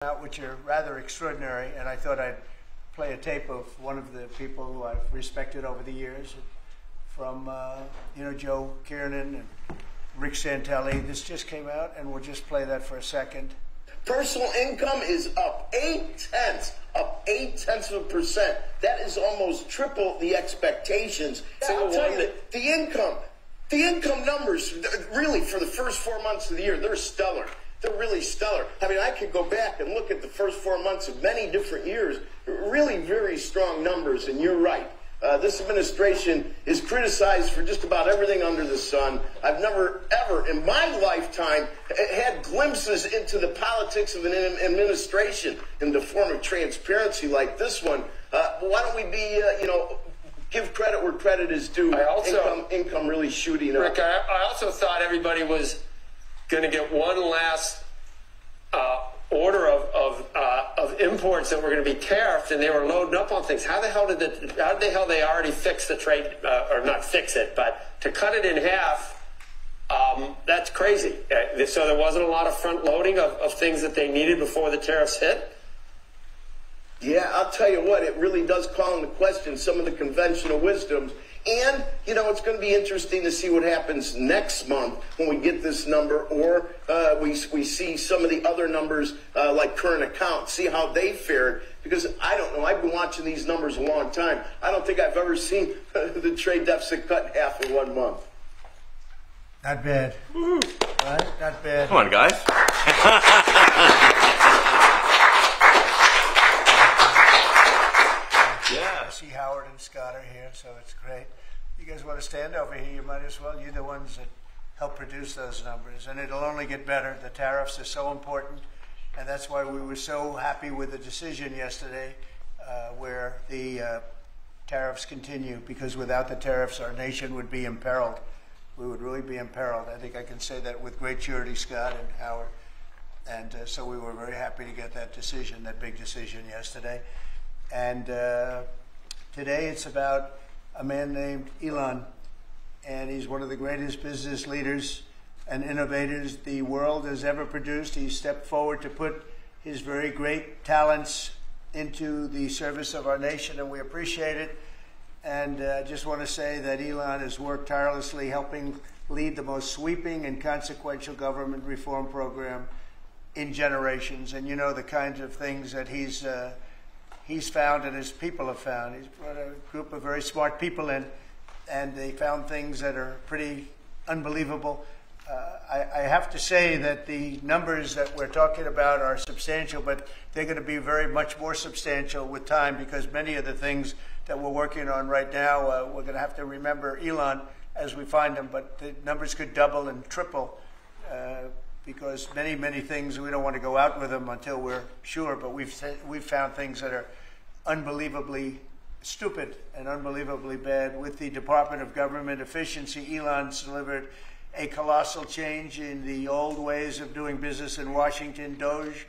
out, which are rather extraordinary, and I thought I'd play a tape of one of the people who I've respected over the years, from Joe Kiernan and Rick Santelli. This just came out, and we'll just play that for a second. Personal income is up 0.8%. That is almost triple the expectations. I'll tell you, the income numbers, really, for the first 4 months of the year, they're stellar. They're really stellar. I mean, I could go back and look at the first 4 months of many different years. Really very strong numbers, and you're right. This administration is criticized for just about everything under the sun. I've never, ever in my lifetime had glimpses into the politics of an administration in the form of transparency like this one. Why don't we be, give credit where credit is due. Income really shooting up. Rick, I also thought everybody was going to get one last order of imports that were going to be tariffed, and they were loading up on things. How the hell did they already fix the trade, or not fix it, but to cut it in half? That's crazy. So there wasn't a lot of front loading of things that they needed before the tariffs hit. Yeah, I'll tell you what, it really does call into question some of the conventional wisdoms. And, it's going to be interesting to see what happens next month when we get this number, or we see some of the other numbers like current accounts, see how they fared. Because I don't know, I've been watching these numbers a long time. I don't think I've ever seen the trade deficit cut in half in 1 month. Not bad. Woo. Right? Not bad. Come on, guys. Yeah. I see Howard and Scott are here, so it's great. You guys want to stand over here? You might as well. You're the ones that help produce those numbers, and it'll only get better. The tariffs are so important, and that's why we were so happy with the decision yesterday where the tariffs continue, because without the tariffs, our nation would be imperiled. We would really be imperiled. I think I can say that with great surety, Scott and Howard. And so we were very happy to get that decision, that big decision yesterday. And today it's about a man named Elon, and he's one of the greatest business leaders and innovators the world has ever produced. He stepped forward to put his very great talents into the service of our nation, and we appreciate it. And I just want to say that Elon has worked tirelessly helping lead the most sweeping and consequential government reform program in generations. And the kinds of things that he's found and his people have found. He's brought a group of very smart people in, and they found things that are pretty unbelievable. I have to say that the numbers that we're talking about are substantial, but they're going to be very much more substantial with time, because many of the things that we're working on right now, we're going to have to remember Elon as we find them, but the numbers could double and triple because many things, we don't want to go out with them until we're sure, but we've found things that are unbelievably stupid and unbelievably bad. With the Department of Government Efficiency, Elon's delivered a colossal change in the old ways of doing business in Washington. Doge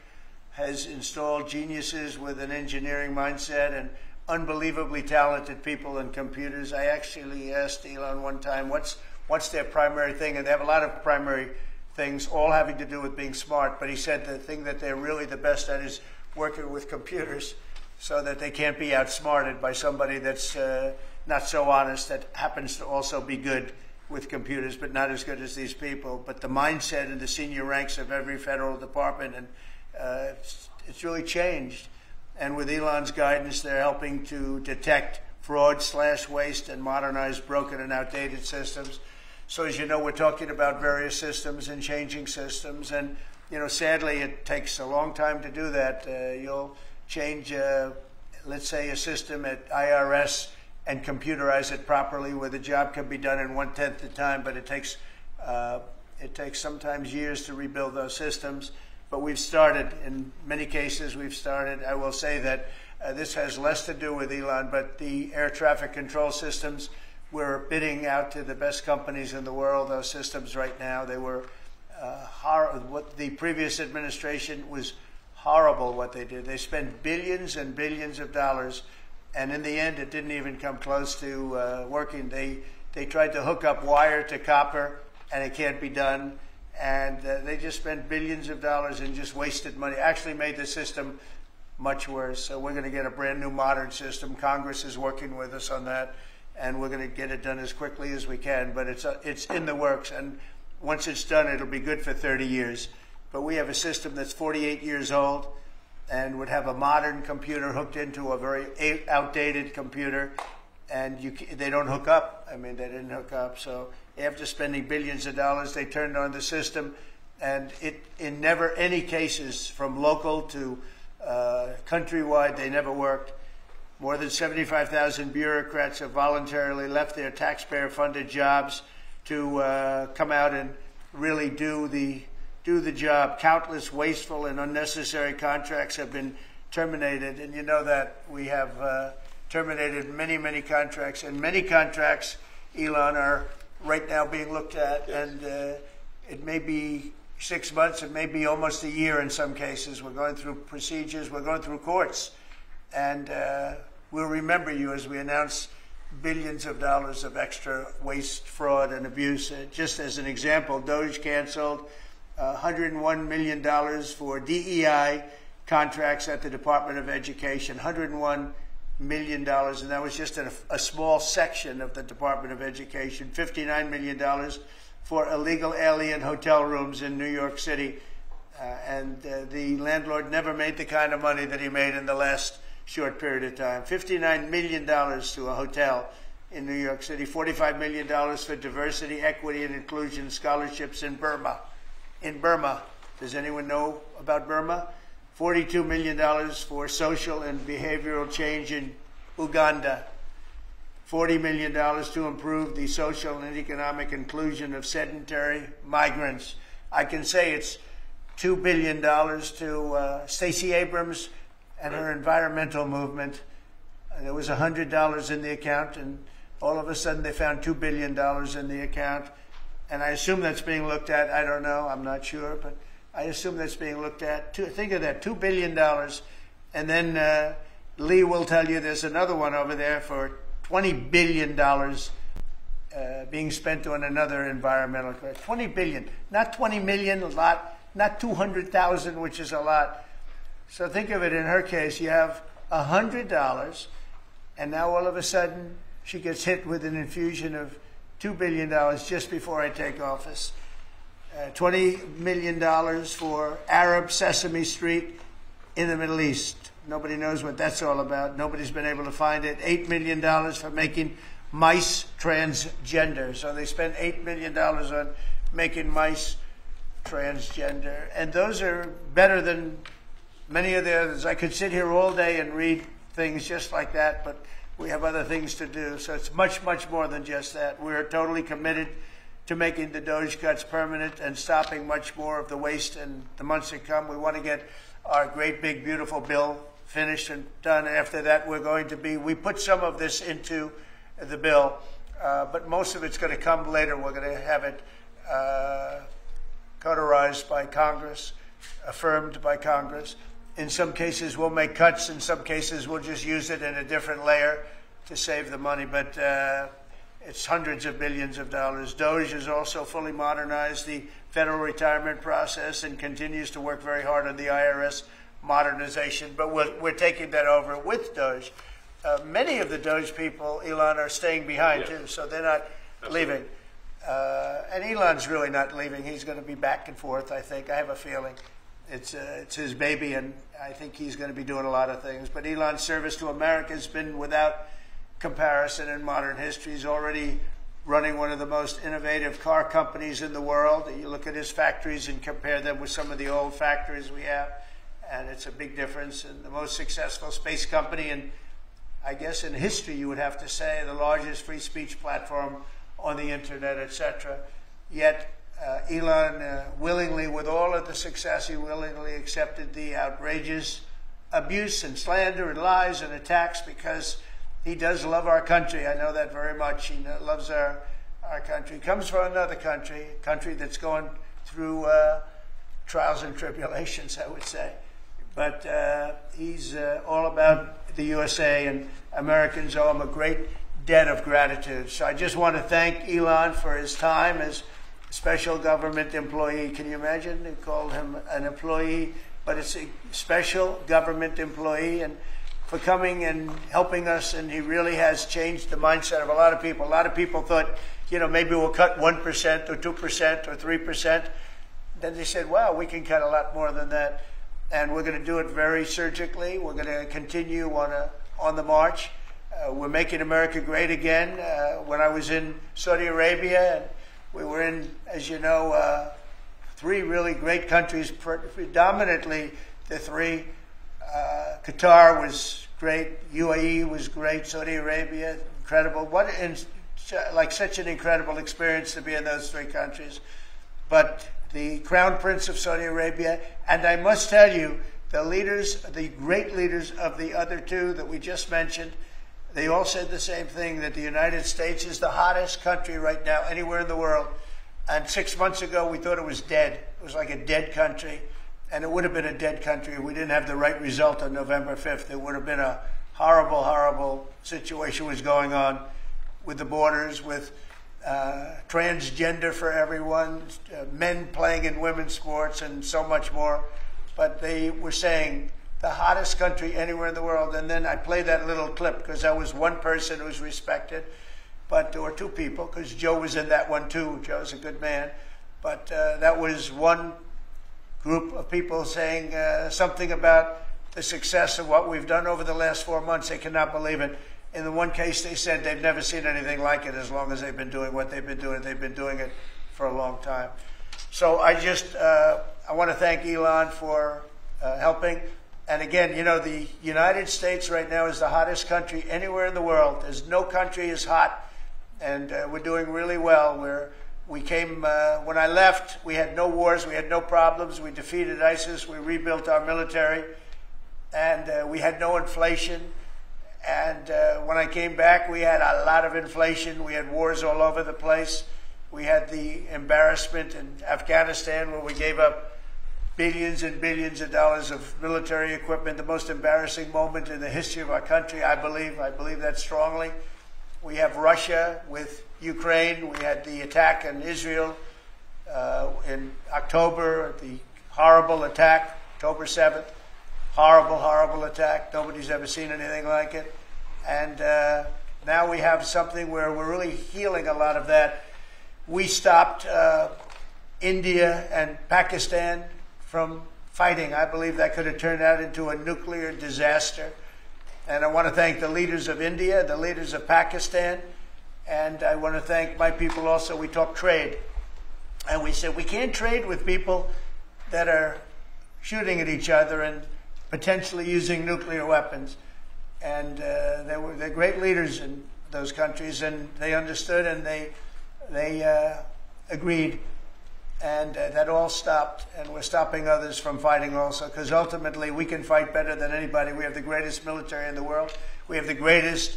has installed geniuses with an engineering mindset and unbelievably talented people in computers. I actually asked Elon one time, what's their primary thing? And they have a lot of primary things, all having to do with being smart. But he said the thing that they're really the best at is working with computers, so that they can't be outsmarted by somebody that's not so honest, that happens to also be good with computers, but not as good as these people. But the mindset in the senior ranks of every federal department, and it's really changed. And with Elon's guidance, they're helping to detect fraud/waste and modernize broken and outdated systems. So as you know, we're talking about various systems and changing systems. And, sadly, it takes a long time to do that. You'll change, let's say, a system at IRS and computerize it properly, where the job can be done in 1/10 the time, but it takes sometimes years to rebuild those systems. But we've started, in many cases we've started. I will say that this has less to do with Elon, but the air traffic control systems, we're bidding out to the best companies in the world, those systems right now. They were what the previous administration was horrible what they did. They spent billions and billions of dollars, and in the end it didn't even come close to working. They tried to hook up wire to copper, and it can't be done. And they just spent billions of dollars and just wasted money, actually made the system much worse. So we're going to get a brand new modern system. Congress is working with us on that, and we're going to get it done as quickly as we can. But it's in the works, and once it's done, it'll be good for 30 years. But we have a system that's 48 years old and would have a modern computer hooked into a very outdated computer, and they don't hook up. I mean, they didn't hook up. So after spending billions of dollars, they turned on the system, and in never any cases, from local to countrywide, they never worked. More than 75,000 bureaucrats have voluntarily left their taxpayer-funded jobs to come out and really do the job. Countless wasteful and unnecessary contracts have been terminated, and you know that we have terminated many, many contracts, and many contracts, Elon, are right now being looked at, yes. And it may be 6 months, it may be almost a year in some cases. We're going through procedures, we're going through courts, and we'll remember you as we announce billions of dollars of extra waste, fraud, and abuse. Just as an example, Doge canceled $101 million for DEI contracts at the Department of Education, $101 million, and that was just a small section of the Department of Education. $59 million for illegal alien hotel rooms in New York City, and the landlord never made the kind of money that he made in the last short period of time. $59 million to a hotel in New York City, $45 million for diversity, equity, and inclusion scholarships in Burma. In Burma, does anyone know about Burma? $42 million for social and behavioral change in Uganda. $40 million to improve the social and economic inclusion of sedentary migrants. I can say it's $2 billion to Stacey Abrams and her environmental movement. There was $100 in the account, and all of a sudden they found $2 billion in the account. And I assume that's being looked at. I don't know. I'm not sure. But I assume that's being looked at. Think of that, $2 billion. And then Lee will tell you there's another one over there for $20 billion being spent on another environmental crisis. $20 billion. Not 20 million, a lot. Not 200,000, which is a lot. So think of it, in her case, you have $100, and now all of a sudden she gets hit with an infusion of $2 billion just before I take office. $20 million for Arab Sesame Street in the Middle East. Nobody knows what that's all about. Nobody's been able to find it. $8 million for making mice transgender. So they spent $8 million on making mice transgender. And those are better than many of the others. I could sit here all day and read things just like that, but we have other things to do. So it's much, much more than just that. We're totally committed to making the Doge cuts permanent and stopping much more of the waste in the months to come. We want to get our great, big, beautiful bill finished and done. After that, we put some of this into the bill, but most of it's going to come later. We're going to have it cauterized by Congress, affirmed by Congress. In some cases, we'll make cuts. In some cases, we'll just use it in a different layer to save the money. But it's hundreds of billions of dollars. Doge has also fully modernized the federal retirement process and continues to work very hard on the IRS modernization. But we're taking that over with Doge. Many of the Doge people, Elon, are staying behind, too, so they're not leaving. And Elon's really not leaving. He's going to be back and forth, I think. I have a feeling. It's his baby, and I think he's going to be doing a lot of things. But Elon's service to America has been without comparison in modern history. He's already running one of the most innovative car companies in the world. You look at his factories and compare them with some of the old factories we have, and it's a big difference. And the most successful space company, and I guess in history you would have to say the largest free speech platform on the internet, etc. Yet Elon willingly, with all of the success, he willingly accepted the outrageous abuse and slander and lies and attacks because he does love our country. I know that very much. He loves our country. He comes from another country, a country that's going through trials and tribulations, I would say. But he's all about the USA, and Americans owe him a great debt of gratitude. So I just want to thank Elon for his time as special government employee. Can you imagine? They called him an employee, but it's a special government employee, and for coming and helping us, and he really has changed the mindset of a lot of people. A lot of people thought, maybe we'll cut 1% or 2% or 3%. Then they said, wow, we can cut a lot more than that. And we're going to do it very surgically. We're going to continue on the march. We're making America great again. When I was in Saudi Arabia, and we were in, as you know, 3 really great countries, predominantly the 3. Qatar was great, UAE was great, Saudi Arabia, incredible. Such an incredible experience to be in those 3 countries. But the Crown Prince of Saudi Arabia, and I must tell you, the great leaders of the other 2 that we just mentioned, they all said the same thing, that the United States is the hottest country right now anywhere in the world. And 6 months ago, we thought it was dead. It was like a dead country. And it would have been a dead country if we didn't have the right result on November 5th. It would have been a horrible, horrible situation was going on with the borders, with transgender for everyone, men playing in women's sports, and so much more. But they were saying the hottest country anywhere in the world. And then I played that little clip because I was one person who was respected, but there were 2 people, because Joe was in that one too. Joe's a good man. But that was one group of people saying something about the success of what we've done over the last 4 months. They cannot believe it. In the one case, they said they've never seen anything like it as long as they've been doing what they've been doing. They've been doing it for a long time. So I want to thank Elon for helping. And again, the United States right now is the hottest country anywhere in the world. There's no country as hot, and we're doing really well. When I left, we had no wars, we had no problems. We defeated ISIS, we rebuilt our military, and we had no inflation. And when I came back, we had a lot of inflation. We had wars all over the place. We had the embarrassment in Afghanistan where we gave up billions and billions of dollars of military equipment, the most embarrassing moment in the history of our country, I believe. I believe that strongly. We have Russia with Ukraine. We had the attack in Israel in October, the horrible attack, October 7th. Horrible, horrible attack. Nobody's ever seen anything like it. And now we have something where we're really healing a lot of that. We stopped India and Pakistan from fighting. I believe that could have turned out into a nuclear disaster. And I want to thank the leaders of India, the leaders of Pakistan, and I want to thank my people also. We talked trade. And we said we can't trade with people that are shooting at each other and potentially using nuclear weapons. And they're great leaders in those countries, and they understood, and they agreed. And that all stopped, and we're stopping others from fighting also, because ultimately we can fight better than anybody. We have the greatest military in the world. We have the greatest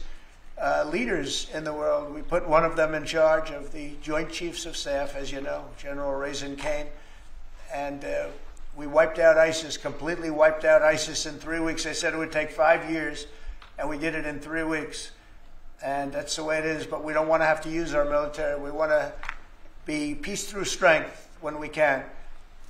leaders in the world. We put one of them in charge of the Joint Chiefs of Staff, as you know, General Raisin Kane. And we wiped out ISIS, completely wiped out ISIS in 3 weeks. They said it would take 5 years, and we did it in 3 weeks. And that's the way it is. But we don't want to have to use our military. We want to be peace through strength when we can.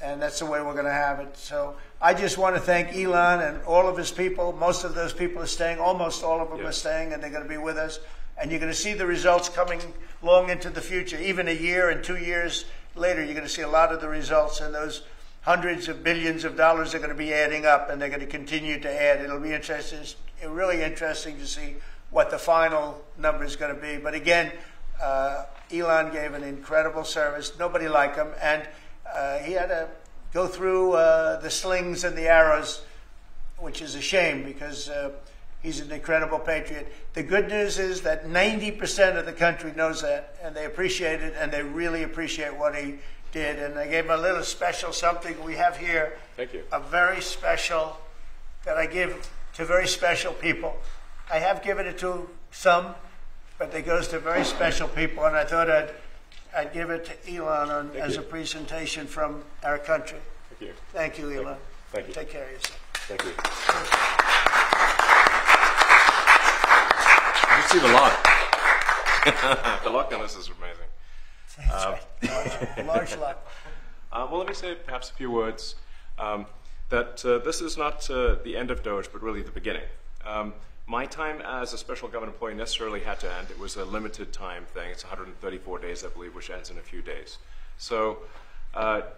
And that's the way we're going to have it. So I just want to thank Elon and all of his people. Most of those people are staying. Almost all of them are staying, and they're going to be with us. And you're going to see the results coming long into the future. Even a year and 2 years later, you're going to see a lot of the results, and those hundreds of billions of dollars are going to be adding up, and they're going to continue to add. It'll be interesting, really interesting to see what the final number is going to be. But again, Elon gave an incredible service. Nobody like him, and he had to go through the slings and the arrows, which is a shame because he's an incredible patriot. The good news is that 90% of the country knows that, and they appreciate it, and they really appreciate what he did. And I gave him a little special something we have here. Thank you. A very special that I give to very special people. I have given it to some, but it goes to very special people, and I thought I'd give it to Elon as a presentation from our country. Thank you. Thank you, Elon. Thank you. Take care of yourself. Thank you. You see the lock. The lock on this is amazing. That's right. Large lot. Well, let me say perhaps a few words that this is not the end of Doge, but really the beginning. My time as a special government employee necessarily had to end. It was a limited time thing. It's 134 days, I believe, which ends in a few days. So that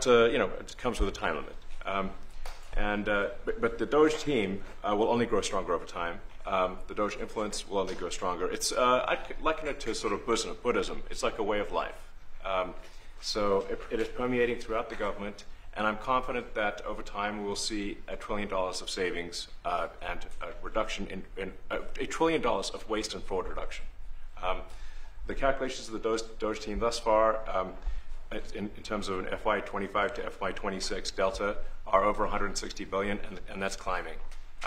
it comes with a time limit. But the Doge team will only grow stronger over time. The Doge influence will only grow stronger. I liken it to sort of Buddhism. It's like a way of life. So it is permeating throughout the government. And I'm confident that over time we will see $1 trillion of savings and a reduction in $1 trillion of waste and fraud reduction. The calculations of the Doge team thus far, in terms of an FY25 to FY26 delta, are over 160 billion, and that's climbing.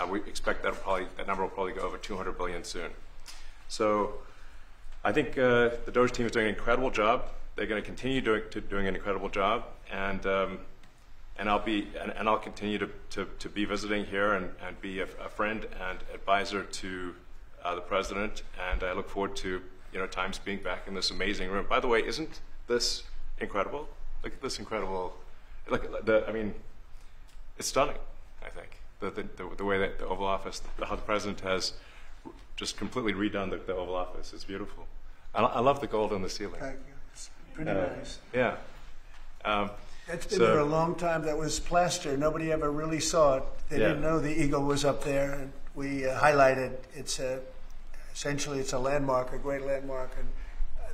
We expect that number will probably go over 200 billion soon. So I think the Doge team is doing an incredible job. They're going to continue doing an incredible job, and I'll continue to be visiting here and be a friend and advisor to the president, and I look forward to times being back in this amazing room. By the way, isn't this incredible? Look at this incredible. It's stunning. I think the way that the Oval Office, how the president has just completely redone the Oval Office. It's beautiful. I love the gold on the ceiling. Thank you. It's pretty nice. Yeah. It's been there a long time. That was plaster. Nobody ever really saw it. They didn't know the eagle was up there. And we highlighted. Essentially it's a landmark, a great landmark, and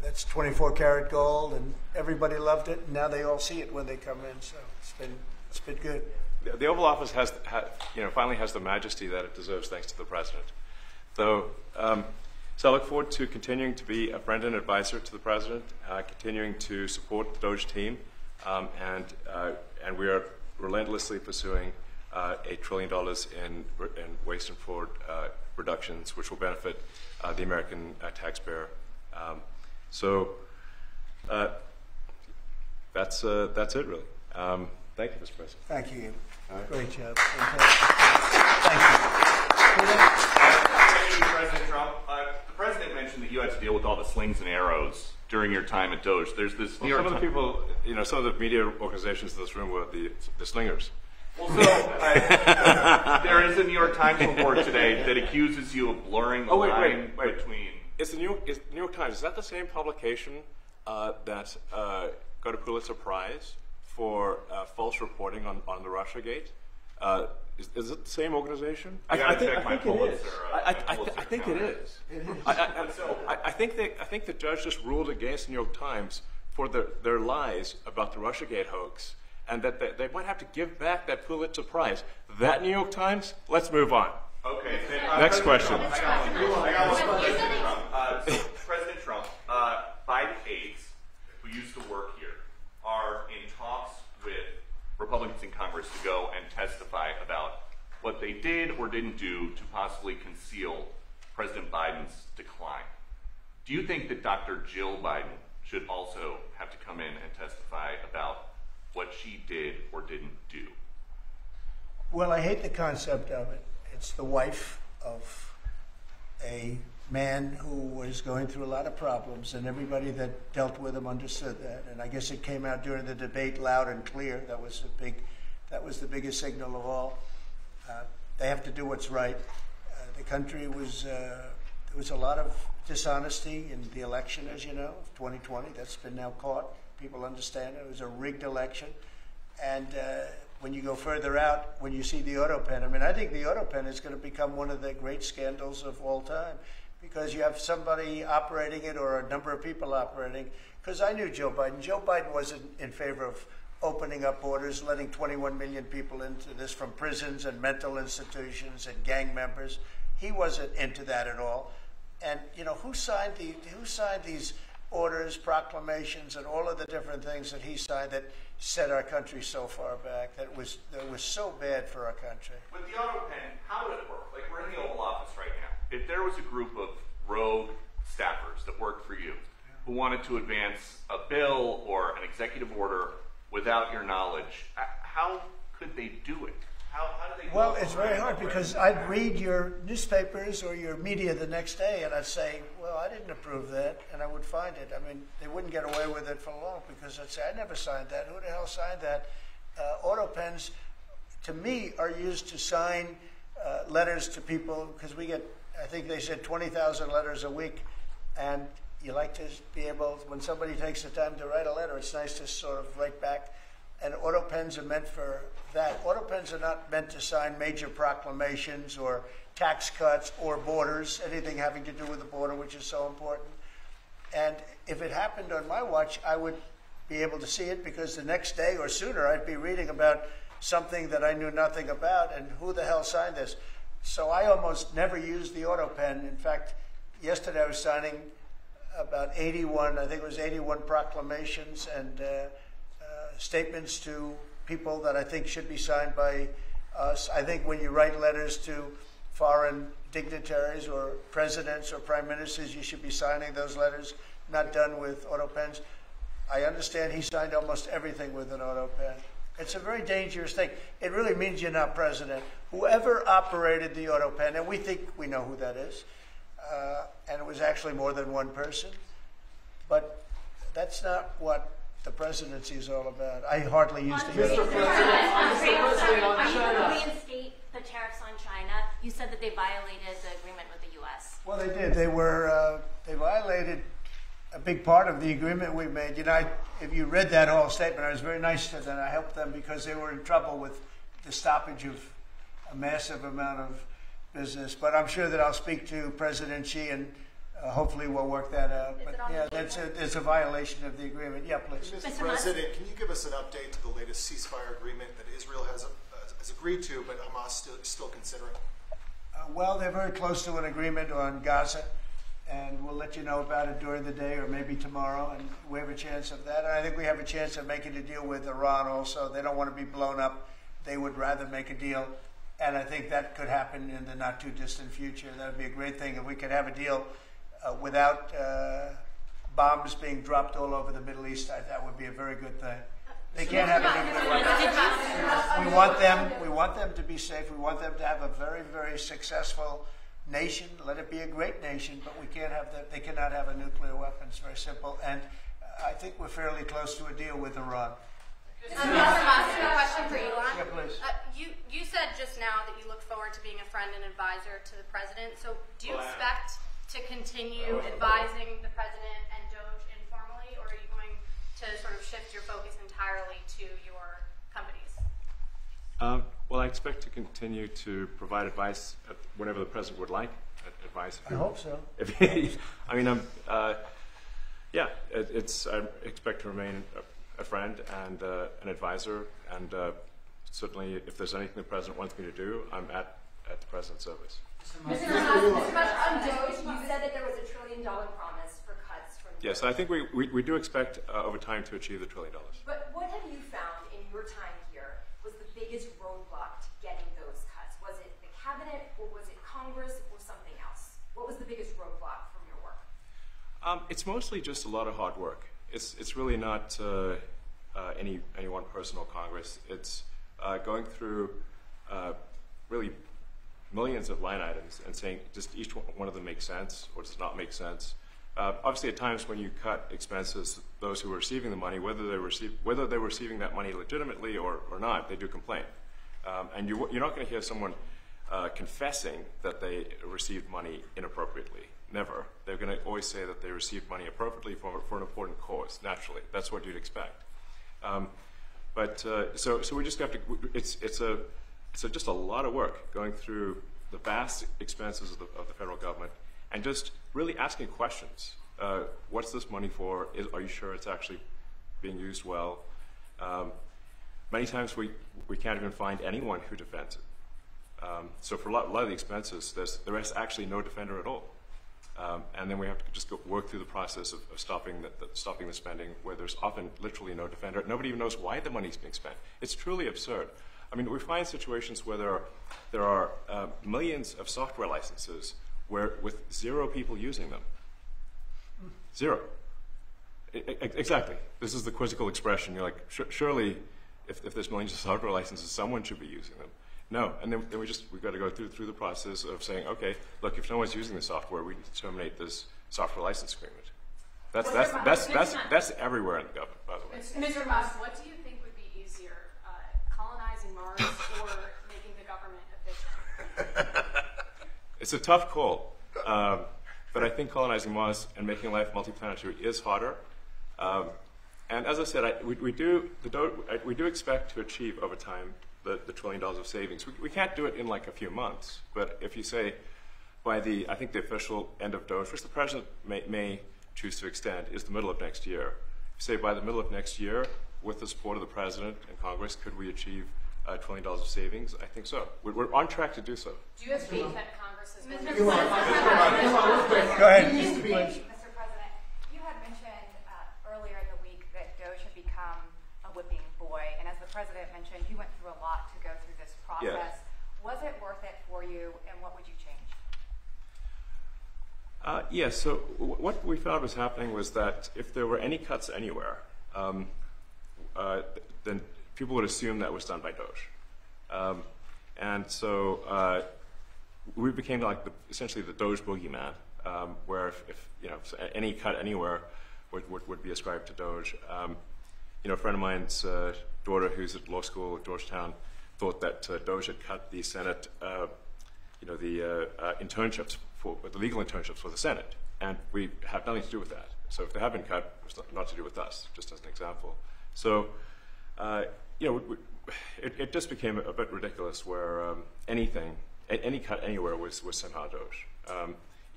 that's 24-karat gold. And everybody loved it. And now they all see it when they come in. So it's been good. The Oval Office finally has the majesty that it deserves, thanks to the president. So I look forward to continuing to be a friend and advisor to the president, continuing to support the Doge team. And we are relentlessly pursuing $1 trillion in waste and fraud reductions, which will benefit the American taxpayer. That's it, really. Thank you, Mr. President. Thank you. Right. Great job. Thank you. Thank you, President Trump. The president mentioned that you had to deal with all the slings and arrows during your time at Doge. There's this New York some of the people, some of the media organizations in this room were the slingers. Well, so there is a New York Times report today that accuses you of blurring the line between. It's the New York Times. Is that the same publication that got a Pulitzer Prize for false reporting on the Russiagate? Is it the same organization? I think it is. I think the judge just ruled against the New York Times for their lies about the Russiagate hoax, and that they might have to give back that Pulitzer Prize. That New York Times? Let's move on. Okay. Next question. President Trump, Biden aides who used to work here are in talks with Republicans in Congress to go and testify about what they did or didn't do to possibly conceal President Biden's decline. Do you think that Dr. Jill Biden should also have to come in and testify about what she did or didn't do? Well, I hate the concept of it. It's the wife of a man who was going through a lot of problems, and everybody that dealt with him understood that. And I guess it came out during the debate loud and clear. That was the biggest signal of all. They have to do what's right. The country was there was a lot of dishonesty in the election, as you know, of 2020. That's been now caught. People understand it was a rigged election. And when you go further out, when you see the auto pen, I think the auto pen is going to become one of the great scandals of all time, because you have somebody operating it or a number of people operating. Because I knew Joe Biden. Joe Biden wasn't in favor of opening up borders, letting 21 million people into this from prisons and mental institutions and gang members. He wasn't into that at all. And who signed these orders, proclamations, and all of the different things that he signed that set our country so far back, that was so bad for our country? With the auto pen, how would it work? Like, we're in the Oval Office right now. If there was a group of rogue staffers that worked for you who wanted to advance a bill or an executive order without your knowledge, how could they do it? How do they do it? Well, it's very hard because I'd read your newspapers or your media the next day and I'd say, well, I didn't approve that, and I would find it. I mean, they wouldn't get away with it for long because I'd say, I never signed that. Who the hell signed that? Auto pens, to me, are used to sign letters to people because we get, I think they said 20,000 letters a week, and you like to be able, when somebody takes the time to write a letter, it's nice to sort of write back. And auto pens are meant for that. Auto pens are not meant to sign major proclamations or tax cuts or borders, anything having to do with the border, which is so important. And if it happened on my watch, I would be able to see it because the next day or sooner I'd be reading about something that I knew nothing about, and who the hell signed this? So I almost never used the auto pen. In fact, yesterday I was signing about 81, I think it was 81 proclamations and statements to people that I think should be signed by us. I think when you write letters to foreign dignitaries or presidents or prime ministers, you should be signing those letters, not done with auto pens. I understand he signed almost everything with an auto pen. It's a very dangerous thing. It really means you're not president. Whoever operated the auto pen, and we think we know who that is, and it was actually more than one person, but that's not what the presidency is all about. I hardly used to hear that. Are you going to reinstate the tariffs on China? You said that they violated the agreement with the U.S. Well, they did. They violated a big part of the agreement we made. You know, if you read that whole statement, I was very nice to them. I helped them because they were in trouble with the stoppage of a massive amount of business. But I'm sure that I'll speak to President Xi and hopefully we'll work that out. But yeah, it's a violation of the agreement. Yeah, please. Mr. President, can you give us an update to the latest ceasefire agreement that Israel has agreed to, but Hamas is still considering? Well, they're very close to an agreement on Gaza, and we'll let you know about it during the day or maybe tomorrow, and we have a chance of that. And I think we have a chance of making a deal with Iran also. They don't want to be blown up. They would rather make a deal, and I think that could happen in the not-too-distant future. That would be a great thing if we could have a deal without bombs being dropped all over the Middle East. That would be a very good thing. They can't have a nuclear weapon. We want them to be safe. We want them to have a very, very successful nation. Let it be a great nation, but we can't have that. They cannot have a nuclear weapon. It's very simple. And I think we're fairly close to a deal with Iran. Mr. Musk, a question for Elon. Yeah, please. You said just now that you look forward to being a friend and advisor to the president. So do you expect to continue advising the president and Doge informally, or are you going to sort of shift your focus entirely to your companies? Well, I expect to continue to provide advice whenever the president would like advice. I hope so. I mean, I expect to remain a friend and an advisor, and certainly if there's anything the president wants me to do, I'm at the president's service. Mr. Musk, on Doge, you said that there was $1 trillion promise for cuts from Doge. Yes, I think we do expect over time to achieve the $1 trillion. But what have you found in your time here was the biggest roadblock to getting those cuts? Was it the cabinet, or was it Congress, or something else? What was the biggest roadblock from your work? It's mostly just a lot of hard work. It's really not any one person or Congress. It's going through really millions of line items and saying just each one of them makes sense or does not make sense. Obviously, at times when you cut expenses, those who are receiving the money, whether they're receiving that money legitimately or not, they do complain. And you're not going to hear someone confessing that they received money inappropriately. Never. They're going to always say that they received money appropriately for an important cause. Naturally, that's what you'd expect. So we just have to. It's just a lot of work going through the vast expenses of the federal government and just really asking questions. What's this money for? Are you sure it's actually being used well? Many times we can't even find anyone who defends it. So for a lot of the expenses, there is actually no defender at all. And then we have to just work through the process of stopping the spending, where there's often literally no defender. Nobody even knows why the money's being spent. It's truly absurd. I mean, we find situations where there are millions of software licenses with 0 people using them. 0. Exactly. This is the quizzical expression. You're like, surely, if there's millions of software licenses, someone should be using them. No, and then we've got to go through the process of saying, okay, look, if no one's using the software, we need to terminate this software license agreement. That's everywhere in the government, by the way. Mr. Musk, what do you think would be easier, colonizing Mars or making the government efficient? It's a tough call, but I think colonizing Mars and making life multiplanetary is harder. And as I said, we do expect to achieve over time the $1 trillion of savings. We can't do it in like a few months, but if you say by the official end of Doge, which the president may choose to extend, is the middle of next year. If you say by the middle of next year, with the support of the president and Congress, could we achieve $1 trillion of savings? I think so. We're on track to do so. Do you have faith that Congress is going to Go ahead. Mr. President, you had mentioned earlier in the week that Doge had become a whipping boy, and as the president mentioned, you went through a lot to go through this process. Yes. Was it worth it for you, and what would you change? Yes, so what we found was happening was that if there were any cuts anywhere, then people would assume that was done by Doge. And so we became like essentially the Doge boogeyman, where if any cut anywhere would be ascribed to Doge. A friend of mine's daughter, who's at law school at Georgetown, thought that Doge had cut the Senate, the internships the legal internships for the Senate, and we have nothing to do with that. So if they have been cut, it's not to do with us, just as an example. So, it just became a bit ridiculous where any cut anywhere was somehow Doge,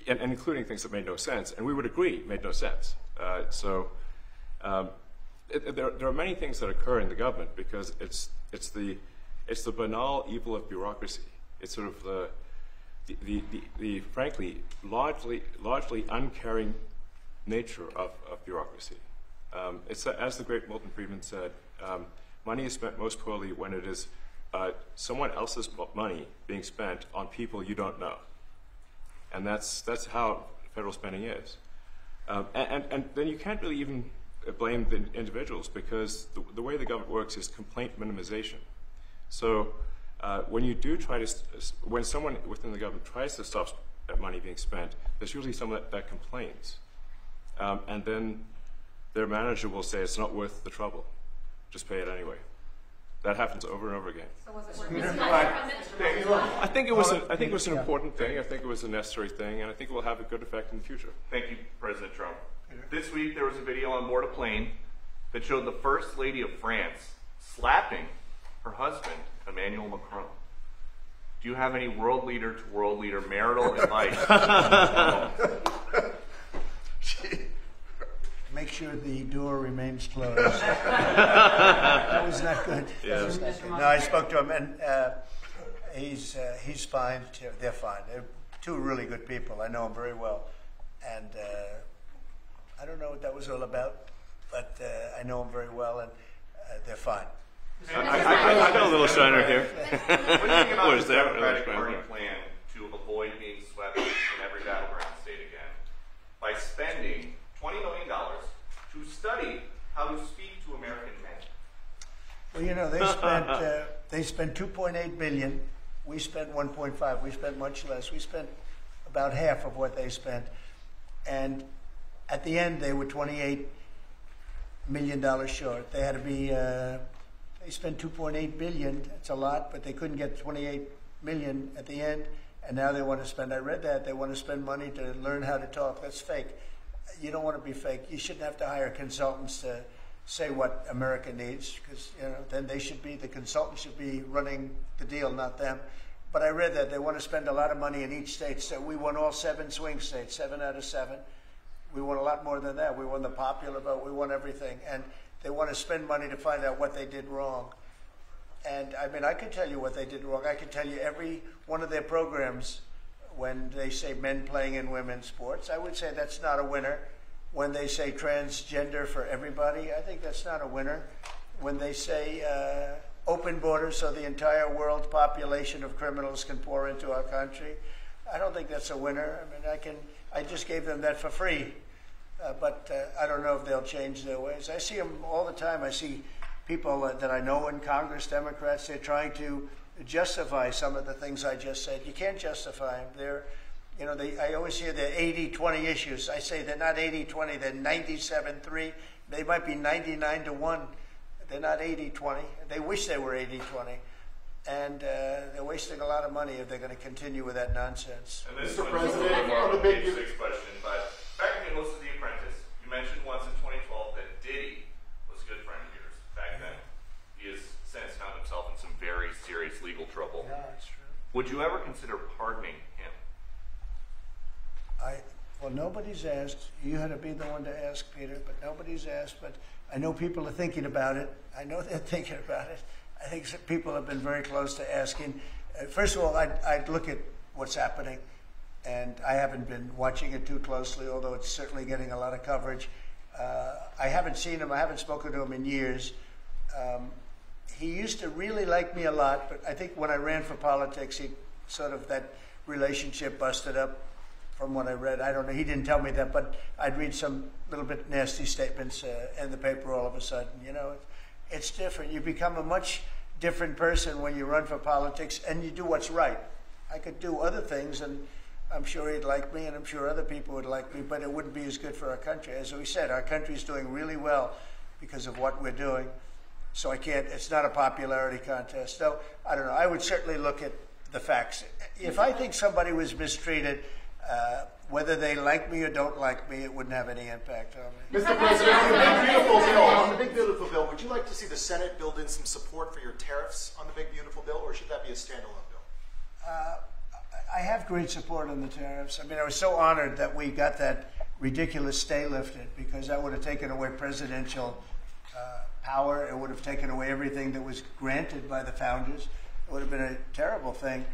and including things that made no sense, and we would agree made no sense. There are many things that occur in the government because it's the banal evil of bureaucracy. It's sort of the frankly largely uncaring nature of bureaucracy. It's as the great Milton Friedman said, money is spent most poorly when it is someone else's money being spent on people you don't know, and that's how federal spending is. And then you can't really even blame the individuals because the way the government works is complaint minimization. So. When you do when someone within the government tries to stop money being spent, there's usually someone that complains. And then their manager will say, it's not worth the trouble. Just pay it anyway. That happens over and over again. So was it I think it was an important thing. I think it was a necessary thing, and I think it will have a good effect in the future. Thank you, President Trump. This week there was a video on board a plane that showed the First Lady of France slapping her husband, Emmanuel Macron. Do you have any world leader to world leader marital advice? Make sure the door remains closed. That was not good. Yes. No, I spoke to him, and he's fine. They're fine. They're two really good people. I know them very well, and I don't know what that was all about, but I know them very well, and they're fine. I got a little shiner here. What do you think about the Democratic Party plan to avoid being swept in every battleground state again by spending $20 million to study how to speak to American men? Well, they spent $2.8 billion. We spent 1.5. We spent much less. We spent about half of what they spent, and at the end they were $28 million short. They had to be. They spent $2.8 billion. It's a lot, but they couldn't get $28 million at the end, and now they want to spend. I read that they want to spend money to learn how to talk. That's fake. You don't want to be fake. You shouldn't have to hire consultants to say what America needs, because then the consultants should be running the deal, not them. But I read that they want to spend a lot of money in each state. So we won all 7 swing states, 7 out of 7. We won a lot more than that. We won the popular vote. We won everything, and they want to spend money to find out what they did wrong. And I mean, I could tell you what they did wrong. I could tell you every one of their programs. When they say men playing in women's sports, I would say that's not a winner. When they say transgender for everybody, I think that's not a winner. When they say open borders so the entire world population of criminals can pour into our country, I don't think that's a winner. I mean, I just gave them that for free. But I don't know if they'll change their ways. I see them all the time. I see people that I know in Congress, Democrats, they're trying to justify some of the things I just said. You can't justify them. I always hear the 80-20 issues. I say they're not 80-20, they're 97-3. They might be 99-1. They're not 80-20. They wish they were 80-20. And they're wasting a lot of money if they're going to continue with that nonsense. And this Mr. President, on the big six question, but back when you hosted The Apprentice, you mentioned once in 2012 that Diddy was a good friend of yours back then. He has since found himself in some very serious legal trouble. Yeah, that's true. Would you ever consider pardoning him? Well, nobody's asked. You had to be the one to ask, Peter, but nobody's asked. But I know people are thinking about it. I know they're thinking about it. I think people have been very close to asking. First of all, I'd look at what's happening, and I haven't been watching it too closely, although it's certainly getting a lot of coverage. I haven't seen him. I haven't spoken to him in years. He used to really like me a lot, but I think when I ran for politics, that relationship busted up. From what I read, I don't know. He didn't tell me that, but I'd read some little bit nasty statements in the paper all of a sudden. It's different. You become a much different person when you run for politics and you do what's right. I could do other things, and I'm sure he'd like me, and I'm sure other people would like me, but it wouldn't be as good for our country. As we said, our country's doing really well because of what we're doing. So it's not a popularity contest. So, I don't know. I would certainly look at the facts. If I think somebody was mistreated, whether they like me or don't like me, it wouldn't have any impact on me. Mr. President, on the Big Beautiful Bill, would you like to see the Senate build in some support for your tariffs on the Big Beautiful Bill, or should that be a standalone bill? I have great support on the tariffs. I mean, I was so honored that we got that ridiculous stay lifted, because that would have taken away presidential power. It would have taken away everything that was granted by the founders. It would have been a terrible thing.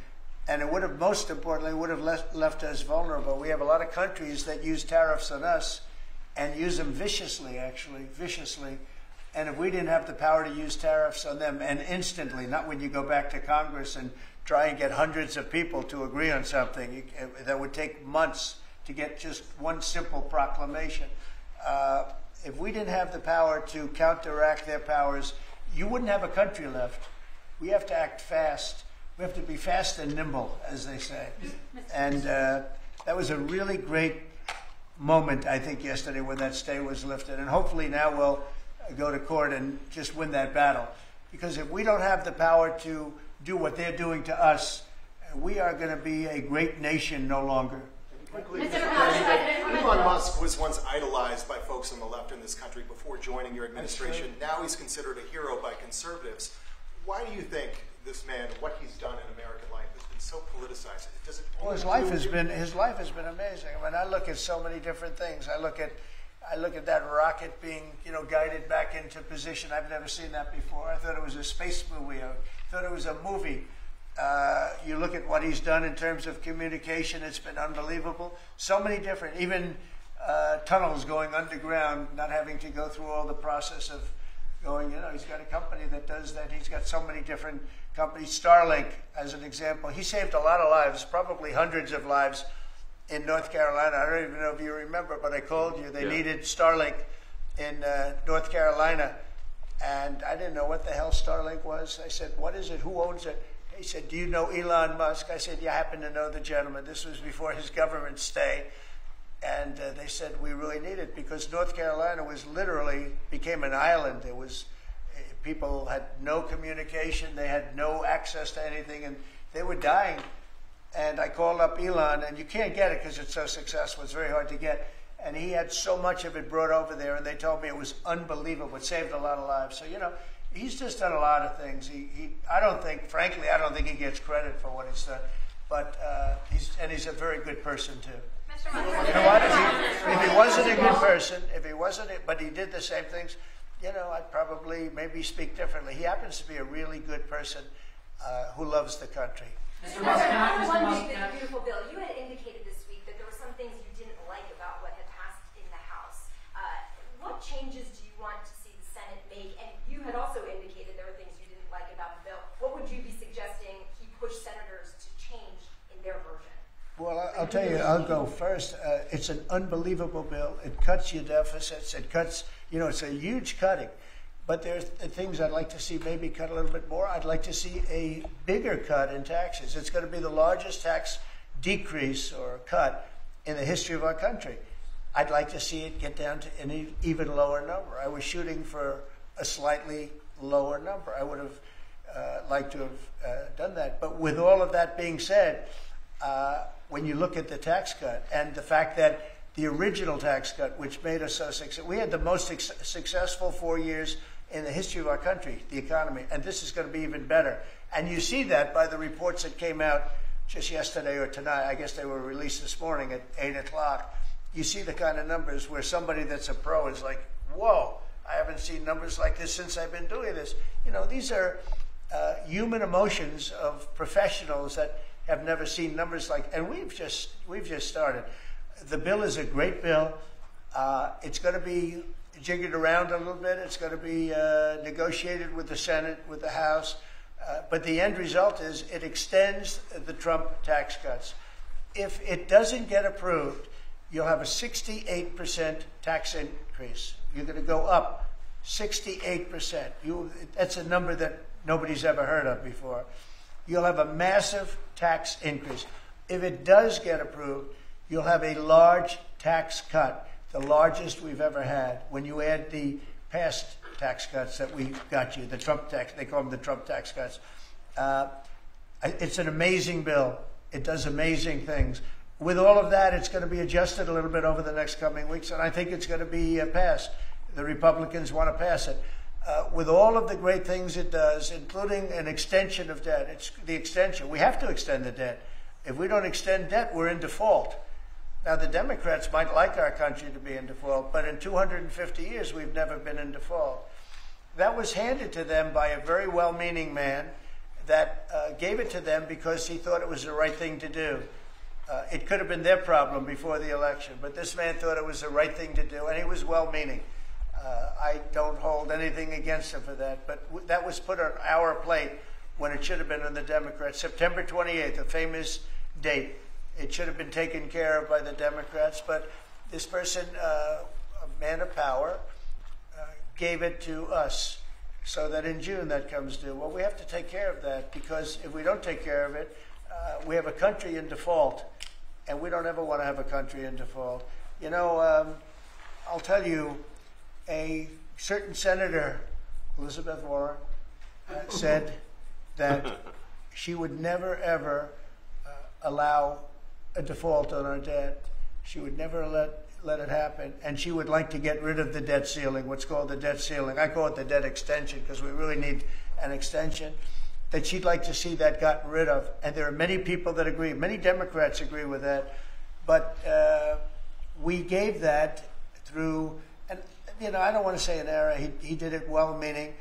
And it would have, most importantly, left us vulnerable. We have a lot of countries that use tariffs on us and use them viciously, viciously. And if we didn't have the power to use tariffs on them, and instantly, not when you go back to Congress and try and get hundreds of people to agree on something, that would take months to get just one simple proclamation. If we didn't have the power to counteract their powers, you wouldn't have a country left. We have to act fast. We have to be fast and nimble, as they say. And that was a really great moment, I think, yesterday when that stay was lifted. And hopefully now we'll go to court and just win that battle. Because if we don't have the power to do what they're doing to us, we are going to be a great nation no longer. Elon Musk was once idolized by folks on the left in this country before joining your administration. Now he's considered a hero by conservatives. Why do you think this man, what he's done in American life, has been so politicized? Well, his life has been amazing. I mean, I look at so many different things. I look at that rocket being, guided back into position. I've never seen that before. I thought it was a space movie. I thought it was a movie. You look at what he's done in terms of communication. It's been unbelievable. So many different, even tunnels going underground, not having to go through all the process of going, he's got a company that does that. He's got so many different companies. Starlink, as an example. He saved a lot of lives, probably hundreds of lives in North Carolina. I don't even know if you remember, but I called you. They needed Starlink in North Carolina. And I didn't know what the hell Starlink was. I said, what is it? Who owns it? He said, do you know Elon Musk? I said, yeah, I happen to know the gentleman. This was before his government stay. And they said, we really need it, because North Carolina became an island. There was, people had no communication. They had no access to anything, and they were dying. And I called up Elon, and you can't get it because it's so successful. It's very hard to get. And he had so much of it brought over there, and they told me it was unbelievable. It saved a lot of lives. So, he's just done a lot of things. I don't think he gets credit for what he's done. But he's a very good person, too. You know what? If he wasn't a good person, but he did the same things, I'd probably maybe speak differently. He happens to be a really good person who loves the country. Mr. Musk, beautiful bill. You had indicated this week that there were some things you didn't like about what had passed in the House. What changes do you want to see the Senate make? And you had also indicated there were things you didn't like about the bill. What would you be suggesting he push senators to change in their version? Well, I'll tell you, I'll go first. It's an unbelievable bill. It cuts your deficits. It cuts, it's a huge cutting. But there's things I'd like to see maybe cut a little bit more. I'd like to see a bigger cut in taxes. It's going to be the largest tax decrease or cut in the history of our country. I'd like to see it get down to an even lower number. I was shooting for a slightly lower number. I would have liked to have done that. But with all of that being said, when you look at the tax cut and the fact that the original tax cut, which made us so successful, we had the most successful 4 years in the history of our country, the economy, and this is going to be even better. And you see that by the reports that came out just yesterday or tonight. I guess they were released this morning at 8 o'clock. You see the kind of numbers where somebody that's a pro is like, whoa, I haven't seen numbers like this since I've been doing this. You know, these are human emotions of professionals that have never seen numbers like, and we've just started. The bill is a great bill. It's going to be jiggered around a little bit. It's going to be negotiated with the Senate, with the House. But the end result is it extends the Trump tax cuts. If it doesn't get approved, you'll have a 68% tax increase. You're going to go up 68%. That's a number that nobody's ever heard of before. You'll have a massive tax increase. If it does get approved, you'll have a large tax cut, the largest we've ever had. When you add the past tax cuts that we got you, the Trump tax, they call them the Trump tax cuts. It's an amazing bill. It does amazing things. With all of that, it's going to be adjusted a little bit over the next coming weeks, and I think it's going to be passed. The Republicans want to pass it. With all of the great things it does, including an extension of debt, it's the extension. We have to extend the debt. If we don't extend debt, we're in default. Now, the Democrats might like our country to be in default, but in 250 years, we've never been in default. That was handed to them by a very well-meaning man that gave it to them because he thought it was the right thing to do. It could have been their problem before the election, but this man thought it was the right thing to do, and he was well-meaning. I don't hold anything against him for that, but that was put on our plate when it should have been on the Democrats. September 28th, a famous date. It should have been taken care of by the Democrats, but this person, a man of power, gave it to us so that in June that comes due. Well, we have to take care of that because if we don't take care of it, we have a country in default, and we don't ever want to have a country in default. You know, I'll tell you, a certain senator, Elizabeth Warren, said that she would never, ever allow a default on our debt. She would never let it happen, and she would like to get rid of the debt ceiling, what's called the debt ceiling. I call it the debt extension because we really need an extension. That she'd like to see that gotten rid of, and there are many people that agree. Many Democrats agree with that, but we gave that through, and you know, I don't want to say an error. He did it well-meaning.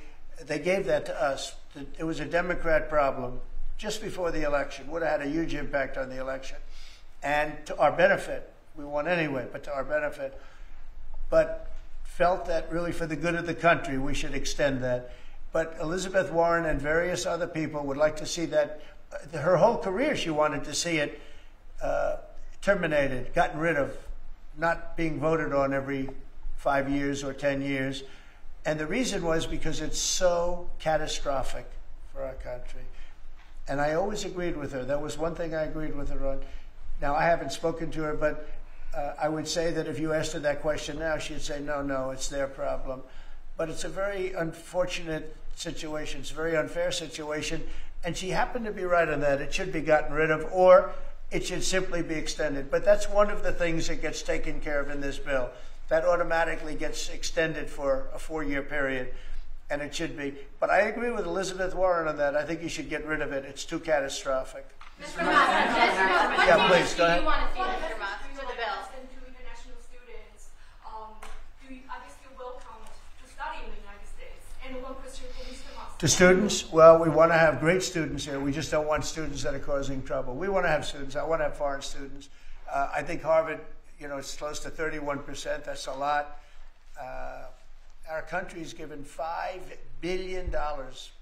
They gave that to us. It was a Democrat problem just before the election. Would have had a huge impact on the election. And to our benefit, we won anyway, but to our benefit, but felt that really for the good of the country, we should extend that. But Elizabeth Warren and various other people would like to see that, her whole career she wanted to see it terminated, gotten rid of, not being voted on every 5 years or 10 years. And the reason was because it's so catastrophic for our country. And I always agreed with her. That was one thing I agreed with her on. Now, I haven't spoken to her, but I would say that if you asked her that question now, she'd say, no, it's their problem. But it's a very unfortunate situation. It's a very unfair situation. And she happened to be right on that. It should be gotten rid of, or it should simply be extended. But that's one of the things that gets taken care of in this bill. That automatically gets extended for a 4-year period, and it should be. But I agree with Elizabeth Warren on that. I think you should get rid of it. It's too catastrophic. Mr. Musk, yeah, please, go ahead. Do you want to see, Mr. Musk, with the bill? And to international students, I guess you're welcome to study in the United States. And one question for Mr. Musk. To students? Well, we want to have great students here. We just don't want students that are causing trouble. We want to have students. I want to have foreign students. I think Harvard, you know, it's close to 31%. That's a lot. Our country's given $5 billion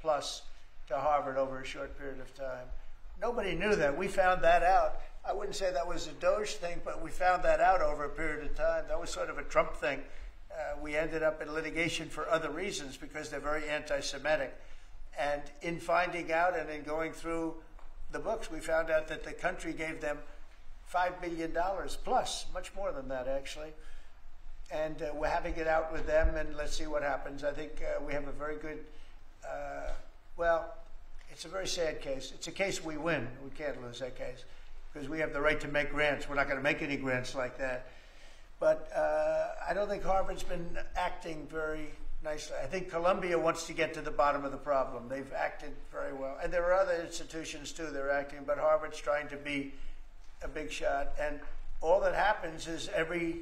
plus to Harvard over a short period of time. Nobody knew that. We found that out. I wouldn't say that was a Doge thing, but we found that out over a period of time. That was sort of a Trump thing. we ended up in litigation for other reasons because they're very anti-Semitic. And in finding out and in going through the books, we found out that the country gave them $5 billion plus, much more than that actually. And we're having it out with them, and let's see what happens. I think we have a very good, well, it's a very sad case. It's a case we win. We can't lose that case because we have the right to make grants. We're not going to make any grants like that. But I don't think Harvard's been acting very nicely. I think Columbia wants to get to the bottom of the problem. They've acted very well. And there are other institutions, too, that are acting, but Harvard's trying to be a big shot. And all that happens is every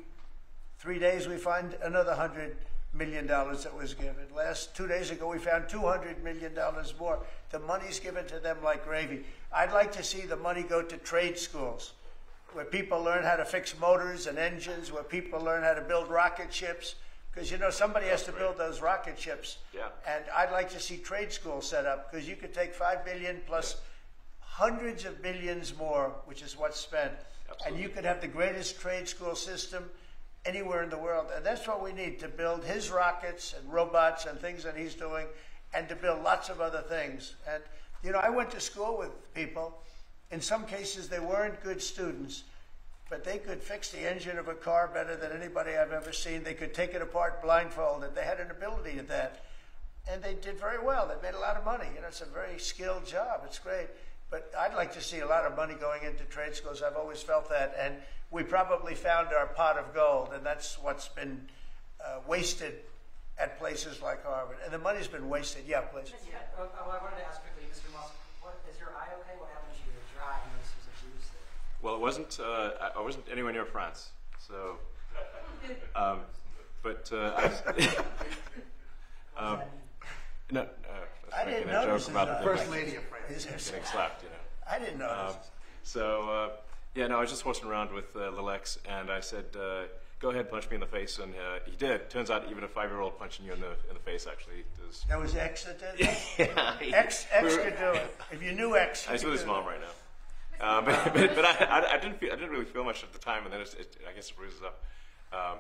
3 days we find another $100 million that was given. 2 days ago we found $200 million more. The money's given to them like gravy. I'd like to see the money go to trade schools, where people learn how to fix motors and engines, where people learn how to build rocket ships. Because, you know, somebody has to build those rocket ships. Yeah. And I'd like to see trade schools set up, because you could take $5 billion plus hundreds of billions more, which is what's spent. Absolutely. And you could have the greatest trade school system anywhere in the world. And that's what we need, to build his rockets and robots and things that he's doing, and to build lots of other things. And, you know, I went to school with people. In some cases, they weren't good students, but they could fix the engine of a car better than anybody I've ever seen. They could take it apart blindfolded. They had an ability at that. And they did very well. They made a lot of money. You know, it's a very skilled job. It's great. But I'd like to see a lot of money going into trade schools. I've always felt that. And we probably found our pot of gold, and that's what's been wasted at places like Harvard. And the money's been wasted. Yeah, please. Yeah. Well, I wanted to ask quickly, Mr. Musk, is your eye okay? What happened to your eye? I noticed there was a bruise there. Well, it wasn't. I wasn't anywhere near France, so. No. I didn't notice joke about the First Lady of France getting slapped. You know. I didn't notice. Yeah, no, I was just horsing around with Lil X, and I said, "Go ahead, punch me in the face," and he did. Turns out, even a 5-year-old punching you in the face actually does. That was X that did that? Yeah. X could do it. If you knew X, I was with his mom right now. But I didn't really feel much at the time, and then I guess it bruises up.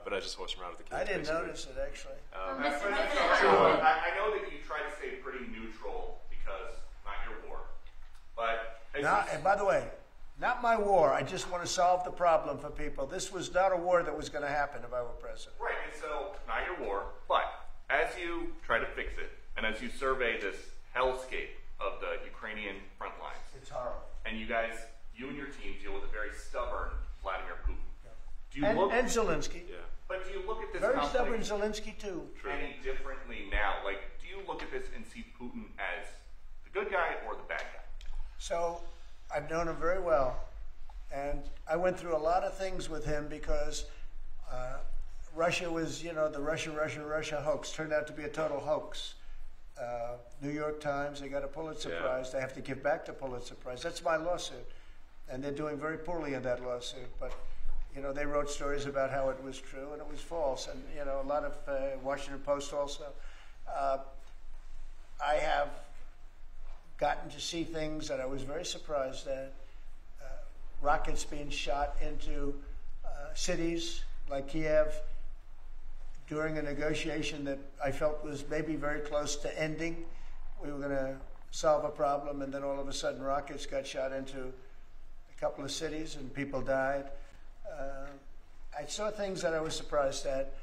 But I just horsed around with the kids. I didn't basically. notice it actually. I know that you try to stay pretty neutral because not your war, but And by the way, not my war. I just want to solve the problem for people. This was not a war that was going to happen if I were president. right, and so not your war, but as you try to fix it, and as you survey this hellscape of the Ukrainian front lines, It's horrible. and you and your team deal with a very stubborn Vladimir Putin. Do you And Zelensky. Yeah. But do you look at this Very conflict stubborn Zelensky too. any differently now? Like, do you look at this and see Putin as the good guy or the bad guy? So I've known him very well, and I went through a lot of things with him because Russia was, you know, the Russia hoax turned out to be a total hoax. New York Times, they got a Pulitzer Prize. They have to give back the Pulitzer Prize. That's my lawsuit, and they're doing very poorly in that lawsuit. But you know, they wrote stories about how it was true and it was false, and you know, a lot of Washington Post also. I have gotten to see things that I was very surprised at. Rockets being shot into cities like Kiev during a negotiation that I felt was maybe very close to ending. We were going to solve a problem, and then all of a sudden rockets got shot into a couple of cities and people died. I saw things that I was surprised at,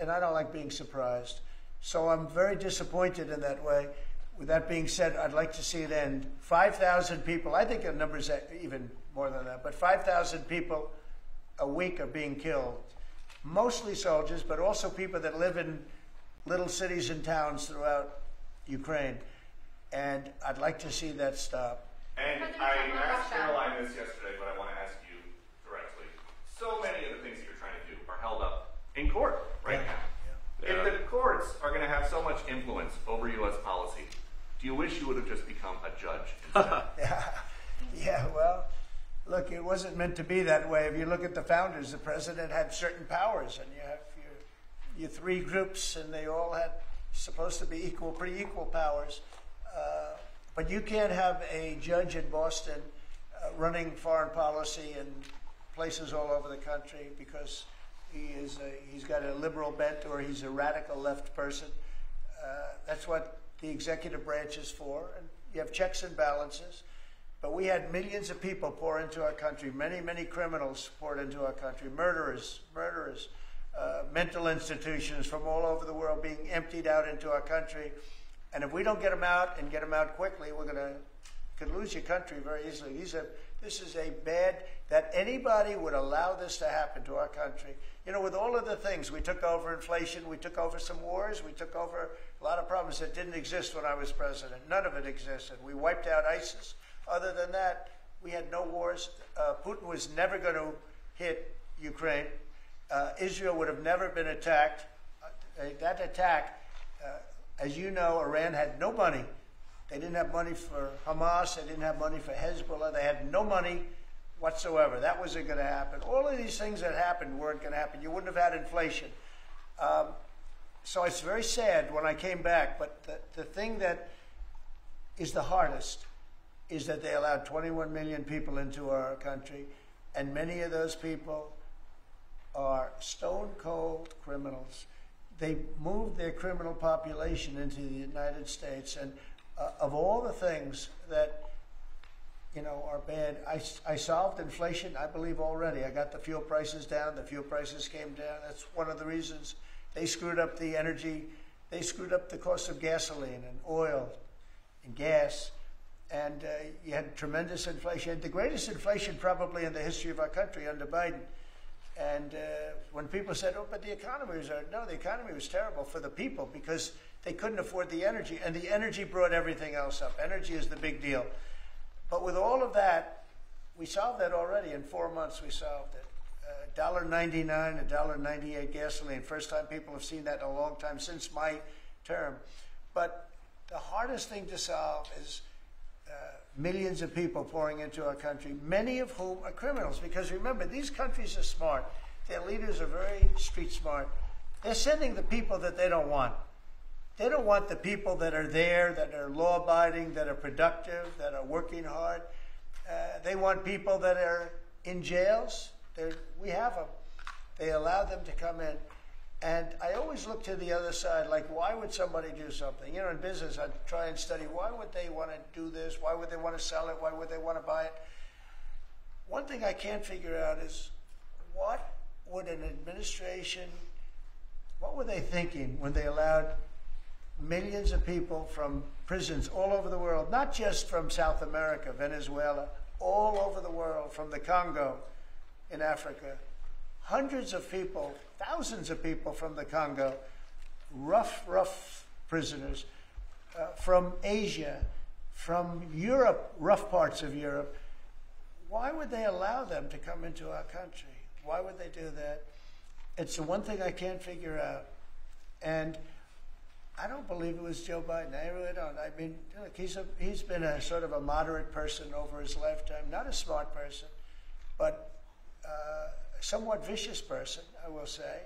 and I don't like being surprised. So I'm very disappointed in that way. With that being said, I'd like to see it end. 5,000 people, I think the number's even more than that, but 5,000 people a week are being killed. Mostly soldiers, but also people that live in little cities and towns throughout Ukraine. And I'd like to see that stop. And I asked Caroline this yesterday, but I want to ask you directly. So many of the things that you're trying to do are held up in court right now. If the courts are going to have so much influence over U.S. policy, do you wish you would have just become a judge instead? Yeah, well, look, it wasn't meant to be that way. If you look at the founders, the president had certain powers, and you have your three groups, and they all had supposed to be pretty equal powers. But you can't have a judge in Boston running foreign policy in places all over the country because He's got a liberal bent, or he's a radical left person. That's what the executive branch is for. And you have checks and balances. But we had millions of people pour into our country. Many, many criminals poured into our country. Murderers, mental institutions from all over the world being emptied out into our country. And if we don't get them out and get them out quickly, we're could lose your country very easily. This is a bad, that anybody would allow this to happen to our country. You know, with all of the things, we took over inflation, we took over some wars, we took over a lot of problems that didn't exist when I was president. None of it existed. We wiped out ISIS. Other than that, we had no wars. Putin was never going to hit Ukraine. Israel would have never been attacked. That attack, as you know, Iran had no money. They didn't have money for Hamas. They didn't have money for Hezbollah. They had no money whatsoever. That wasn't going to happen. All of these things that happened weren't going to happen. You wouldn't have had inflation. So it's very sad when I came back. But the thing that is the hardest is that they allowed 21 million people into our country, and many of those people are stone-cold criminals. They moved their criminal population into the United States, and of all the things that, you know, are bad, I solved inflation, I believe, already. I got the fuel prices down. The fuel prices came down. That's one of the reasons. They screwed up the energy. They screwed up the cost of gasoline and oil and gas. And you had tremendous inflation. The greatest inflation probably in the history of our country under Biden. And when people said, oh, but the economy was hard. No, the economy was terrible for the people because they couldn't afford the energy. And the energy brought everything else up. Energy is the big deal. But with all of that, we solved that already. In 4 months, we solved it. $1.99, $1.98 gasoline. First time people have seen that in a long time, since my term. But the hardest thing to solve is millions of people pouring into our country, many of whom are criminals. Because remember, these countries are smart. Their leaders are very street smart. They're sending the people that they don't want. They don't want the people that are there, that are law-abiding, that are productive, that are working hard. They want people that are in jails. We have them. They allow them to come in. And I always look to the other side, like, why would somebody do something? You know, in business, I try and study, why would they want to do this? Why would they want to sell it? Why would they want to buy it? One thing I can't figure out is, what would an administration, what were they thinking when they allowed millions of people from prisons all over the world, not just from South America, Venezuela, all over the world, from the Congo in Africa, hundreds of people, thousands of people from the Congo, rough prisoners, from Asia, from Europe, rough parts of Europe. Why would they allow them to come into our country? Why would they do that? It's the one thing I can't figure out. And I don't believe it was Joe Biden. I really don't. I mean, look, he's been a sort of a moderate person over his lifetime, not a smart person, but somewhat vicious person, I will say.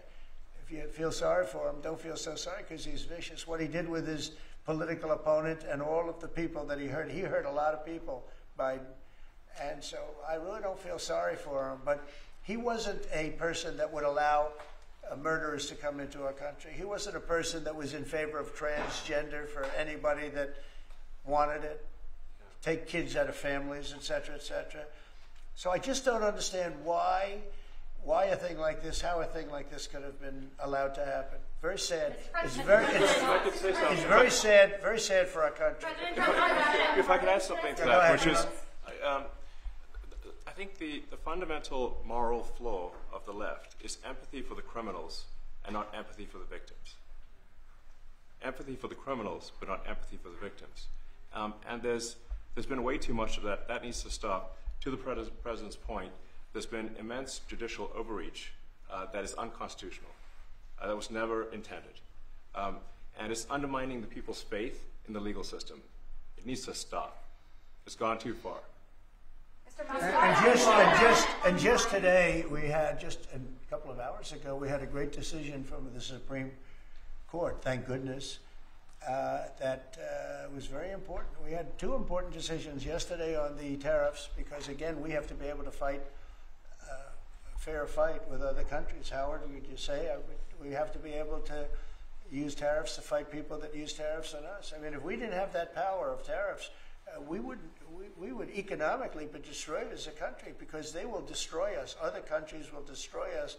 If you feel sorry for him, don't feel so sorry because he's vicious. What he did with his political opponent and all of the people that he hurt a lot of people, Biden. And so I really don't feel sorry for him. But he wasn't a person that would allow murderers to come into our country. He wasn't a person that was in favor of transgender for anybody that wanted it, take kids out of families, et cetera, et cetera. So I just don't understand why a thing like this, how a thing like this could have been allowed to happen. Very sad. It's very sad for our country. If I could add something to that, which is, I think the fundamental moral flaw of the left is empathy for the criminals and not empathy for the victims. Empathy for the criminals, but not empathy for the victims. And there's been way too much of that. That needs to stop. To the president's point, there's been immense judicial overreach that is unconstitutional. That was never intended. And it's undermining the people's faith in the legal system. It needs to stop. It's gone too far. And just today, we had, just a couple of hours ago, we had a great decision from the Supreme Court, thank goodness, that was very important. We had two important decisions yesterday on the tariffs because, again, we have to be able to fight fair fight with other countries. Howard, would you say we have to be able to use tariffs to fight people that use tariffs on us? I mean, if we didn't have that power of tariffs, we would economically be destroyed as a country, because they will destroy us. Other countries will destroy us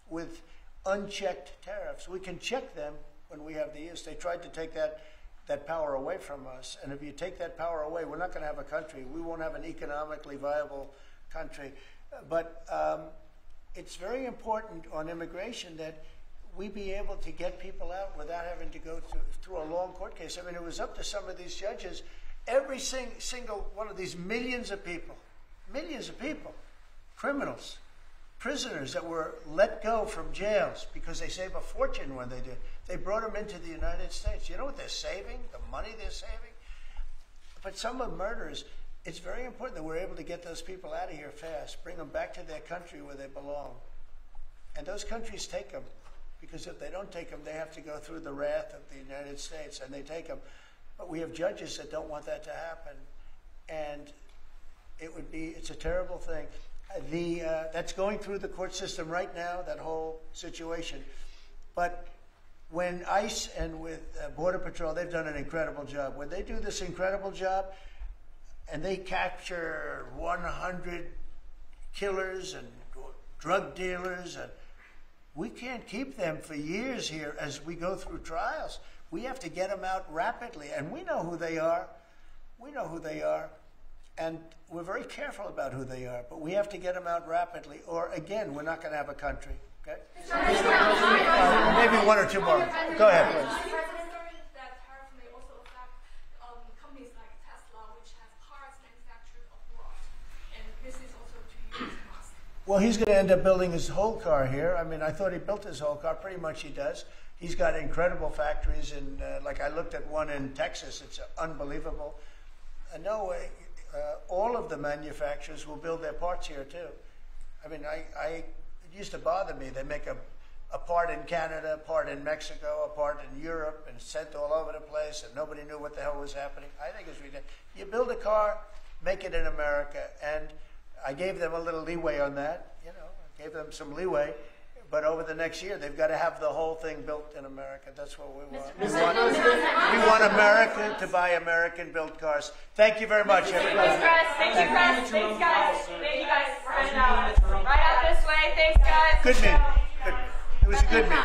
with unchecked tariffs. We can check them when we have the use. They tried to take that power away from us. And if you take that power away, we're not going to have a country. We won't have an economically viable country. But it's very important on immigration that we be able to get people out without having to go through a long court case. I mean, it was up to some of these judges. Every single one of these millions of people, criminals, prisoners that were let go from jails because they save a fortune when they did. They brought them into the United States. You know what they're saving? The money they're saving? But some of murders, it's very important that we're able to get those people out of here fast, bring them back to their country where they belong. And those countries take them, because if they don't take them, they have to go through the wrath of the United States, and they take them. But we have judges that don't want that to happen, and it's a terrible thing. That's going through the court system right now, that whole situation. But when ICE and with Border Patrol, they've done an incredible job. When they do this incredible job, and they capture 100 killers and drug dealers, and we can't keep them for years here as we go through trials. We have to get them out rapidly, and we know who they are. We know who they are, and we're very careful about who they are, but we have to get them out rapidly, or again, we're not going to have a country. Okay? Maybe one or two more. Go ahead, please. That tariff may also affect companies like Tesla, which has cars manufactured abroad, and this is also to use Musk. Well, he's going to end up building his whole car here. I mean, I thought he built his whole car. Pretty much he does. He's got incredible factories in, like I looked at one in Texas. It's unbelievable. No way. All of the manufacturers will build their parts here too. I mean, it used to bother me. They make a part in Canada, a part in Mexico, a part in Europe, and sent all over the place, and nobody knew what the hell was happening. I think it's ridiculous. You build a car, make it in America, and I gave them a little leeway on that. You know, I gave them some leeway. But over the next year, they've got to have the whole thing built in America. That's what we want. We want America to buy American-built cars. Thank you very much, everybody. Thanks, guys. Thank you, guys. Thanks, guys. Thank you, guys. Right out this way. Thanks, guys. Good meeting. It was a good meeting.